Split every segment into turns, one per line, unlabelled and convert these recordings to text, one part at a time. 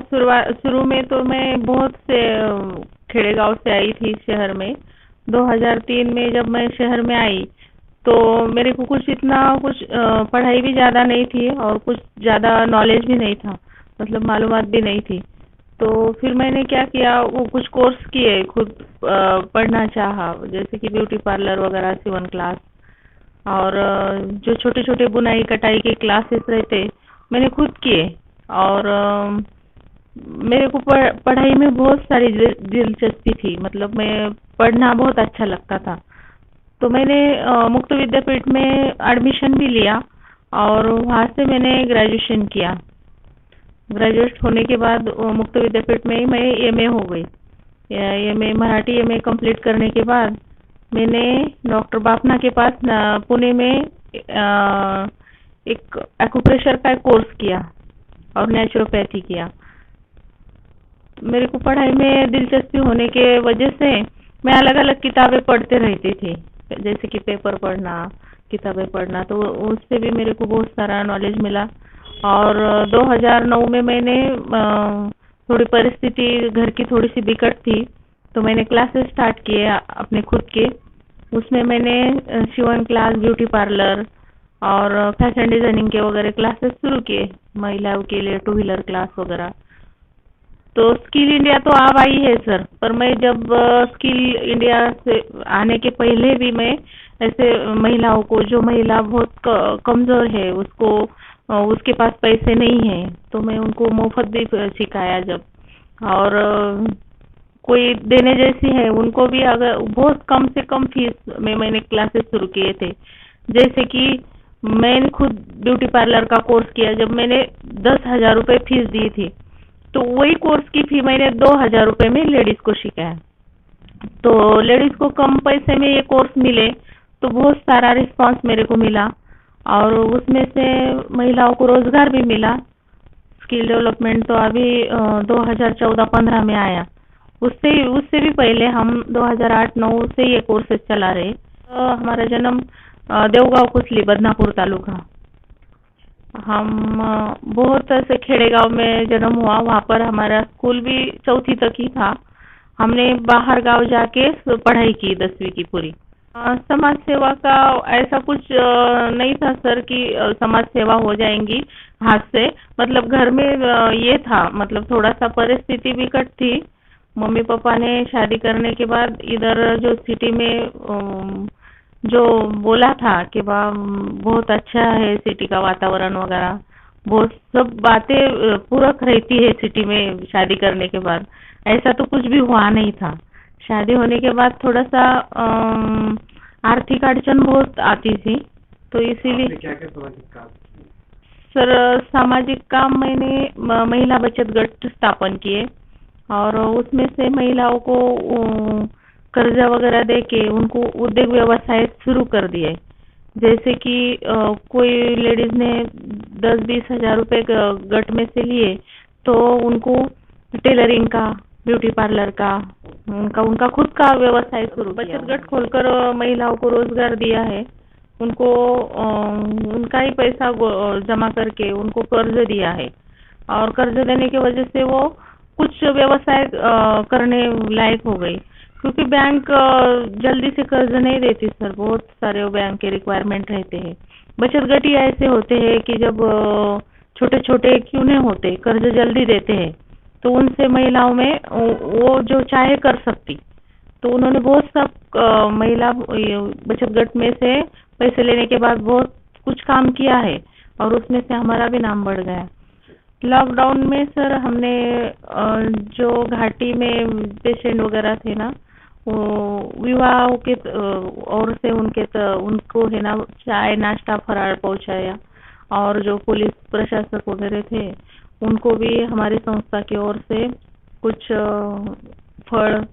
शुरू में तो मैं बहुत से खेड़े गांव से आई थी शहर में। 2003 में जब मैं शहर में आई तो मेरे को कुछ इतना कुछ पढ़ाई भी ज़्यादा नहीं थी और कुछ ज़्यादा नॉलेज भी नहीं था, मतलब मालूमात भी नहीं थी। तो फिर मैंने क्या किया, वो कुछ कोर्स किए, खुद पढ़ना चाहा, जैसे कि ब्यूटी पार्लर वगैरह, सिवन क्लास, और जो छोटे छोटे बुनाई कटाई के क्लासेस रहते मैंने खुद किए। और मेरे को पढ़ाई में बहुत सारी दिलचस्पी थी, मतलब मैं पढ़ना बहुत अच्छा लगता था। तो मैंने मुक्त विद्यापीठ में एडमिशन भी लिया और वहाँ से मैंने ग्रेजुएशन किया। ग्रेजुएट होने के बाद मुक्त विद्यापीठ में ही मैं एमए हो गई। एमए मराठी एमए कंप्लीट करने के बाद मैंने डॉक्टर बाफना के पास पुणे में एक एक्यूप्रेशर का कोर्स किया और नेचुरोपैथी किया। मेरे को पढ़ाई में दिलचस्पी होने के वजह से मैं अलग अलग किताबें पढ़ते रहती थी, जैसे कि पेपर पढ़ना, किताबें पढ़ना, तो उससे भी मेरे को बहुत सारा नॉलेज मिला। और 2009 में मैंने थोड़ी परिस्थिति घर की थोड़ी सी बिकट थी, तो मैंने क्लासेस स्टार्ट किए अपने खुद के। उसमें मैंने सिवन क्लास, ब्यूटी पार्लर और फैशन डिजाइनिंग के वगैरह क्लासेस शुरू किए, महिलाओं के लिए टू व्हीलर क्लास वगैरह। तो स्किल इंडिया तो अब आई है सर, पर मैं जब स्किल इंडिया से आने के पहले भी मैं ऐसे महिलाओं को, जो महिला बहुत कमजोर है, उसको उसके पास पैसे नहीं है, तो मैं उनको मुफ्त भी सिखाया जब। और कोई देने जैसी है उनको भी, अगर बहुत कम से कम फीस में मैंने क्लासेस शुरू किए थे। जैसे कि मैंने खुद ब्यूटी पार्लर का कोर्स किया, जब मैंने 10,000 रुपये फीस दी थी, तो वही कोर्स की फी मैंने 2,000 रुपये में लेडीज को सिखाया। तो लेडीज को कम पैसे में ये कोर्स मिले तो बहुत सारा रिस्पांस मेरे को मिला, और उसमें से महिलाओं को रोजगार भी मिला। स्किल डेवलपमेंट तो अभी 2014-15 में आया, उससे उससे भी पहले हम 2008-9 से ये कोर्सेज चला रहे। हमारा जन्म देवगांव कुसली, बदनापुर तालुका। हम बहुत ऐसे खेड़े गांव में जन्म हुआ, वहाँ पर हमारा स्कूल भी चौथी तक ही था। हमने बाहर गांव जाके पढ़ाई की 10वीं की पूरी। समाज सेवा का ऐसा कुछ नहीं था सर कि समाज सेवा हो जाएंगी हाथ से, मतलब घर में ये था, मतलब थोड़ा सा परिस्थिति विकट थी। मम्मी पापा ने शादी करने के बाद इधर जो सिटी में जो बोला था कि वाह बहुत अच्छा है सिटी का वातावरण वगैरह, बहुत सब बातें पूरक रहती है सिटी में शादी करने के बाद, ऐसा तो कुछ भी हुआ नहीं था। शादी होने के बाद थोड़ा सा आर्थिक अड़चन बहुत आती थी, तो इसीलिए
क्या क्या सामाजिक काम?
सर सामाजिक काम मैंने महिला बचत गट स्थापन किए, और उसमें से महिलाओं को कर्जा वगैरह दे के उनको उद्योग व्यवसाय शुरू कर दिए। जैसे कि कोई लेडीज ने 10-20 हजार रुपए गट में से लिए, तो उनको टेलरिंग का, ब्यूटी पार्लर का, उनका उनका खुद का व्यवसाय शुरू किया। बचत गट खोलकर महिलाओं को रोजगार दिया है। उनको उनका ही पैसा जमा करके उनको कर्ज दिया है, और कर्ज देने की वजह से वो कुछ व्यवसाय करने लायक हो गई। क्योंकि बैंक जल्दी से कर्ज नहीं देती सर, बहुत सारे बैंक के रिक्वायरमेंट रहते हैं। बचत गट ही ऐसे होते हैं कि जब छोटे छोटे क्यों नहीं होते, कर्ज जल्दी देते हैं, तो उनसे महिलाओं में वो जो चाहे कर सकती। तो उन्होंने बहुत सब महिला बचत गट में से पैसे लेने के बाद बहुत कुछ काम किया है, और उसमें से हमारा भी नाम बढ़ गया। लॉकडाउन में सर हमने जो घाटी में पेशेंट वगैरह थे ना, वो विवाह के और से उनको है ना चाय नाश्ता फरार पहुंचाया, और जो पुलिस प्रशासक वगैरह थे उनको भी हमारी संस्था की ओर से कुछ फल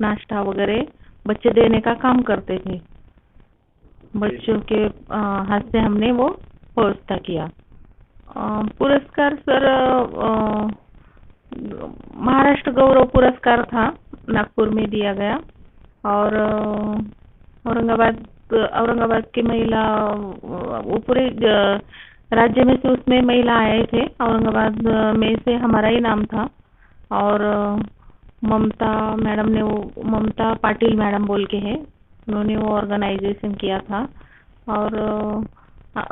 नाश्ता वगैरह बच्चे देने का काम करते थे। बच्चों के हाथ से हमने वो व्यवस्था किया। पुरस्कार सर महाराष्ट्र गौरव पुरस्कार था, नागपुर में दिया गया। और औरंगाबाद औरंगाबाद की महिला वो पूरे राज्य में से उसमें महिला आए थे, औरंगाबाद में से हमारा ही नाम था। और ममता मैडम ने वो, ममता पाटिल मैडम बोल के है, उन्होंने वो ऑर्गेनाइजेशन किया था। और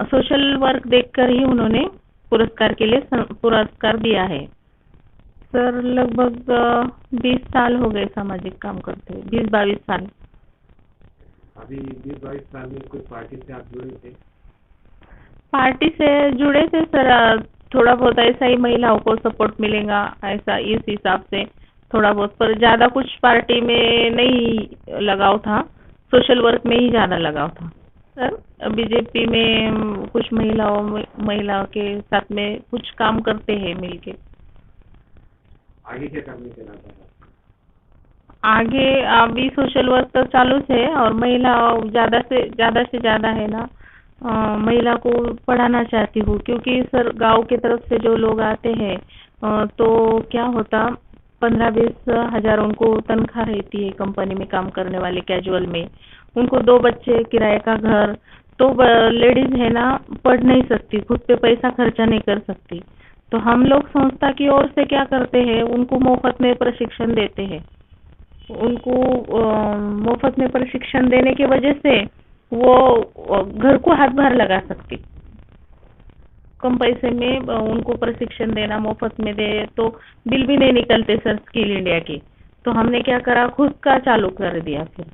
सोशल वर्क देखकर ही उन्होंने पुरस्कार के लिए पुरस्कार दिया है। सर लगभग 20 साल हो गए सामाजिक काम करते हुए, 20-22 साल।
अभी 20-22 साल में कोई पार्टी से आप जुड़े थे?
पार्टी से जुड़े थे सर, थोड़ा बहुत ऐसा ही महिलाओं को सपोर्ट मिलेगा ऐसा इस हिसाब से थोड़ा बहुत, पर ज्यादा कुछ पार्टी में नहीं लगाव था, सोशल वर्क में ही ज्यादा लगाव था। सर बीजेपी में कुछ महिलाओं के साथ में कुछ काम करते हैं मिलके।
आगे क्या करने के इरादा है?
आगे अभी सोशल वर्क तो चालू है, और महिला ज्यादा से ज्यादा है ना, महिला को पढ़ाना चाहती हूँ, क्योंकि सर गांव की तरफ से जो लोग आते हैं तो क्या होता, 15-20 हजार उनको तनख्वाह रहती है कंपनी में काम करने वाले कैजुअल में, उनको 2 बच्चे, किराए का घर, तो लेडीज है ना पढ़ नहीं सकती, खुद पे पैसा खर्चा नहीं कर सकती। तो हम लोग संस्था की ओर से क्या करते हैं, उनको मुफ्त में प्रशिक्षण देते हैं। उनको मुफ्त में प्रशिक्षण देने की वजह से वो घर को हाथ बाहर लगा सकती, कम पैसे में उनको प्रशिक्षण देना मुफ्त में दे तो बिल भी नहीं निकलते सर स्किल इंडिया के। तो हमने क्या करा, खुद का चालू कर दिया फिर।